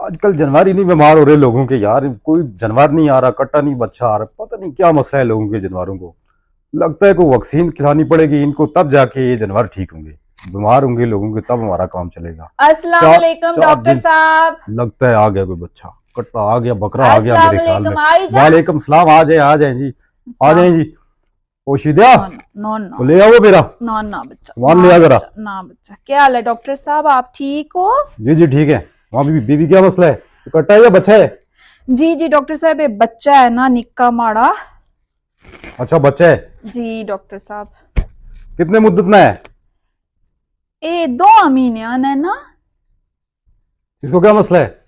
आजकल जानवर ही नहीं बीमार हो रहे लोगों के यार। कोई जानवर नहीं आ रहा, कट्टा नहीं बच्चा आ रहा, पता नहीं क्या मसला है लोगों के जानवरों को। लगता है कोई वैक्सीन खिलानी पड़ेगी इनको, तब जाके ये जानवर ठीक होंगे। बीमार होंगे लोगों के तब हमारा काम चलेगा। अस्सलाम चार वालेकुम चार डॉक्टर दिन साहब। लगता है आ गया कोई बच्चा, कट्टा आ गया, बकरा आ गया अस्सलाम मेरे ख्याल में। वालेकुम आई जा। वालेकुम सलाम, आ जाए जी, आ जाए जी। पोशीदिया नो नो नो वो ले आओ मेरा नो नो बच्चा, सामान ले आ जरा। ना बच्चा, क्या हाल है डॉक्टर साहब, आप ठीक हो? जी जी ठीक है। वहाँ बीबी क्या मसला है, कट्टा है या बच्चा है? जी जी डॉक्टर साहब, ये बच्चा है ना निक्का माड़ा। अच्छा बच्चा है। जी डॉक्टर साहब, कितने मुद्दत में है? ये 2 महीने है ना। इसको क्या मसला है?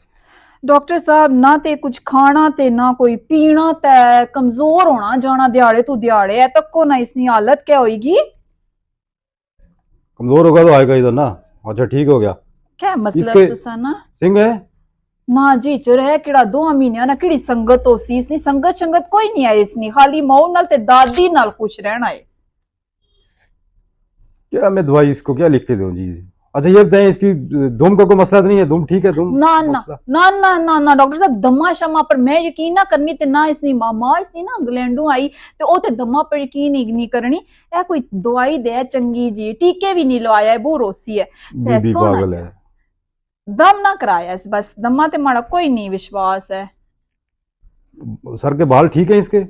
डॉक्टर साहब ना ते कुछ खाना ते ना कोई पीना ते कमजोर होना जाना दिहाड़े तू दिहाड़े है तक को ना इसकी हालत क्या होगी? कमजोर होगा तो आएगा इधर ना। अच्छा ठीक हो गया। क्या मतलब इसके तुसा ना सिंह है? ना जी चुर है किड़ा 2 महीने ना किड़ी संगत हो सी इसनी संगत संगत कोई नहीं है इसनी, खाली माऊ नाल ते दादी नाल खुश रहना है। क्या मैं दवाई इसको क्या लिख के दूं जी? अच्छा ये बताएं, इसकी धूम का कोई मसला तो नहीं है? धूम ठीक है? धूम ना ना मसला ना ना ना ना डॉक्टर साहब, दमा शमा पर मैं यकीन ना करनी ते ना इसनी मामा इसनी ना इंग्लैंडों आई ते ओ ते दमा पर यकीन ही नहीं करनी। ए कोई दवाई दे चंगी जी, टीके भी नहीं लवाया है, बू रोसी है ते बीबी सोना पागल है। दम ना कराया इस, बस दमा ते माड़ा कोई नहीं विश्वास है। सर के बाल ठीक है इसके?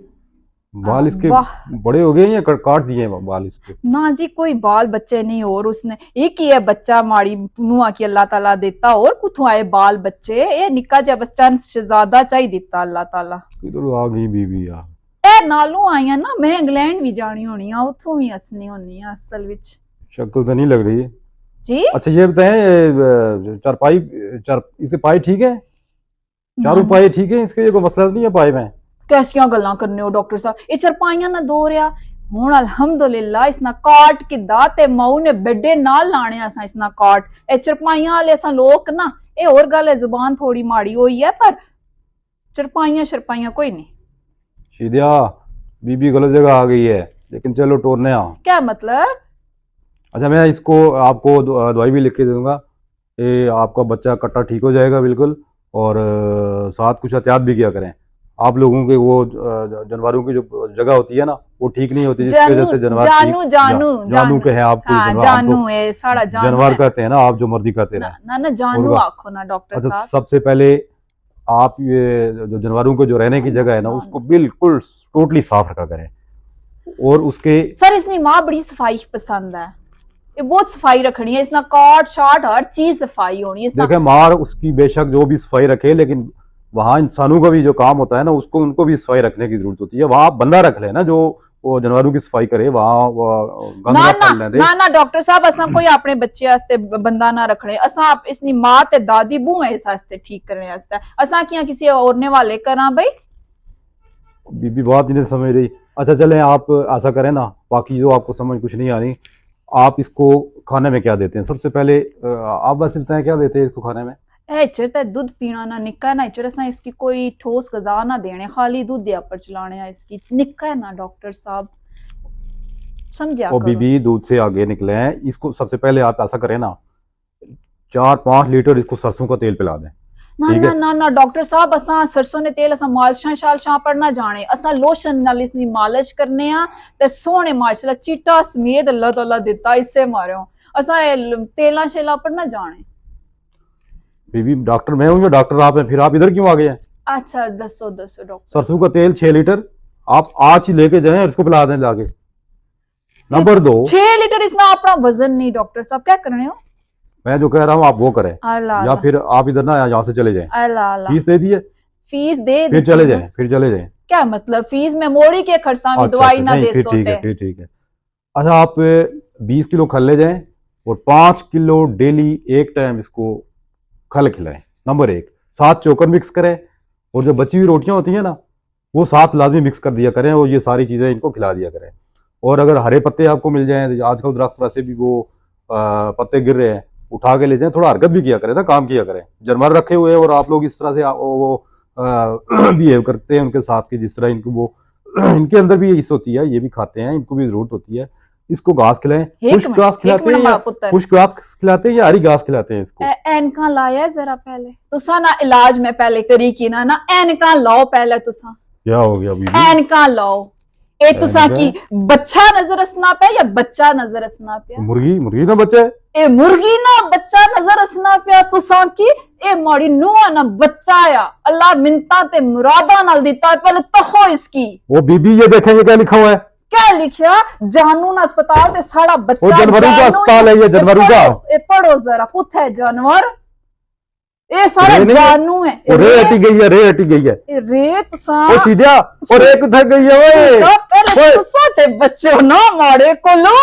बाल इसके वाह बड़े हो गए हैं या काट दिए हैं बाल इसके? ना जी कोई बाल बच्चे नहीं, और उसने एक ही है बच्चा माड़ी मुआ की अल्लाह ताला देता, और कुथों आए बाल बच्चे? ये निक्का जा बच्चा शहजादा चाहिए दिता अल्लाह ताला। इधर आ गई बीबी यार। ए नालों आईया ना, मैं इंग्लैंड भी जानी होनी आ, उथों भी हसनी होनी आ असल विच। शक्ल तो नहीं लग रही है। जी अच्छा ये बताएं, चारपाई इसके पाए ठीक है? चारों ना पाए ठीक है इसके? ये कोई मसला तो नहीं है पाए में? कैसियां गल्लां करने हो डॉक्टर साहब, ये चरपाइयां ना दो रहा हुण अल्हम्दुलिल्लाह इसना काट किदा ते माऊ ने बेडे नाल लाने असा इसना काट। ए चरपाइयां वाले असा लोग ना, ए और गल है जुबान थोड़ी माड़ी हुई है पर चरपाइयां शरपाइयां कोई नहीं। शीदिया बीबी गलत जगह आ गई है, लेकिन चलो टोरने आ। क्या मतलब? अच्छा मैं इसको आपको दवाई भी लिख के दे दूंगा। ये आपका बच्चा कट्टा ठीक हो जाएगा बिल्कुल। और साथ कुछ एहतियात भी किया करें। आप लोगों के वो जानवरों की जो जगह होती है ना, वो ठीक नहीं होती, जिसकी वजह जानू से जानवर जानू जानू जानू के हैं आप? कोई हाँ जानवर, हम जानू तो है साड़ा जानू जानवर है कहते हैं ना, आप जो मर्जी कहते ना रहे। ना, ना जानू और आखो ना डॉक्टर अच्छा साहब। सबसे पहले आप ये जो जानवरों को जो रहने की जगह है ना, उसको बिल्कुल टोटली साफ रखा करें। और उसके सर इसनी माँ बड़ी सफाई पसंद है, ये बहुत सफाई रखनी है, इसना काट शाट हर चीज सफाई होनी है इसना। देखे मार उसकी बेशक जो भी सफाई रखे, लेकिन वहां इंसानों का भी जो काम होता है ना, उसको उनको भी सफाई रखने की जरूरत होती है। वहां आप बंदा रख लेना जो वो जानवरों की सफाई करे, वहां गंद ना ना ना फैलने दे। ना ना डॉक्टर साहब, असा कोई अपने बच्चे वास्ते बंदा ना रखने, असा इसनी माँ ते दादी बू है इस वास्ते ठीक करने वास्ते, असा क्या किसी और ने वाले करा भाई। बीबी बात नहीं समझ रही। अच्छा चले आप ऐसा करें ना, बाकी जो आपको समझ कुछ नहीं आ रही, आप इसको खाने में क्या देते हैं सबसे पहले? आप बस बताएं क्या देते हैं इसको खाने में? इचर ते दूध पीना ना निक्का ना, इचर असा इसकी कोई ठोस गजा ना देने, खाली दूध दिया पर चलाने है इसकी, निक्का है ना डॉक्टर साहब, समझा और करो। बीबी दूध से आगे निकले हैं, इसको सबसे पहले आप ऐसा करें ना, 4-5 लीटर इसको सरसों का तेल पिला दें। ना ठीक ना है? ना ना डॉक्टर साहब, असा सरसों ने तेल असा मालशा शालशा पर ना जाने, असा लोशन नाल इसनी मालिश करने आ ते सोने माशाल्लाह चिट्टा समेत अल्लाह ताला दिता इससे मारे असा तेला शेला पर ना जाने। बीबी डॉक्टर मैं हूँ या डॉक्टर आप हैं? फिर आप इधर क्यों आ गए हैं? अच्छा दसो दसो डॉक्टर। सरसों का तेल 6 लीटर आप आज ही लेके जाएं और इसको पिला दें लाके। नंबर 2, 6 लीटर इसना अपना वजन नहीं डॉक्टर साहब, क्या करने हो? मैं जो कह रहा हूँ आप वो करें, अल्लाह या फिर आप इधर ना यहाँ से चले जाएं। अल्लाह अल्लाह। फीस दे दी है? फीस दे फिर दी चले ना। जाएं, फिर चले जाएं। क्या मतलब फीस में मोड़ी के खर्चा में अच्छा दवाई अच्छा, ना नहीं दे फिर ठीक है, सोते। फिर ठीक है। अच्छा आप 20 किलो खल ले जाएं और 5 किलो डेली एक टाइम इसको खल खिलाएं। नंबर 1, साथ चोकर मिक्स करें, और जो बची हुई रोटियां होती हैं ना, वो साथ लाजमी मिक्स कर दिया करें, और ये सारी चीज़ें इनको खिला दिया करें। और अगर हरे पत्ते आपको मिल जाएं, आजकल दरख्त वैसे भी वो पत्ते गिर रहे हैं, उठा के ले जाएं। थोड़ा हरकत भी किया करें ना, काम किया करें। जानवर रखे हुए हैं और आप लोग इस तरह से वो बिहेव करते हैं उनके साथ की, जिस तरह इनको वो इनके अंदर भी हिस्स होती है, ये भी खाते हैं, इनको भी ज़रूरत होती है। इसको घास खिलाएं, एक खुश्क घास खिलाते हैं या पुत्र खुश्क घास खिलाते हैं या हरी घास खिलाते हैं इसको? एनका लाया जरा पहले तुसा ना इलाज में पहले करी की ना एनका लाओ पहले तुसा। क्या हो गया बीबी? एनका लाओ। ए तुसा की बच्चा नजर असना पे या बच्चा नजर असना पे? मुर्गी मुर्गी ना बच्चा है। ए मुर्गी ना बच्चा नजर असना पे तुसा की ए माड़ी नुआ ना बच्चा या अल्लाह मिन्नता ते मुरादा नाल दिता पहले तहो इसकी। वो बीबी ये देखेंगे क्या लिखा हुआ है? क्या लिखा? जानू ना अस्पताल ते साड़ा बच्चा। वो जानवरों का अस्पताल है ये, जानवरों का। ए पढ़ो जरा कुछ है जानवर ए सारा जानू है। रे हटी गई है, रे हटी गई है। रे तुसा ओ सीधा और एक उधर गई है। ओए पहले तुसा ते बच्चों ना मारे को लो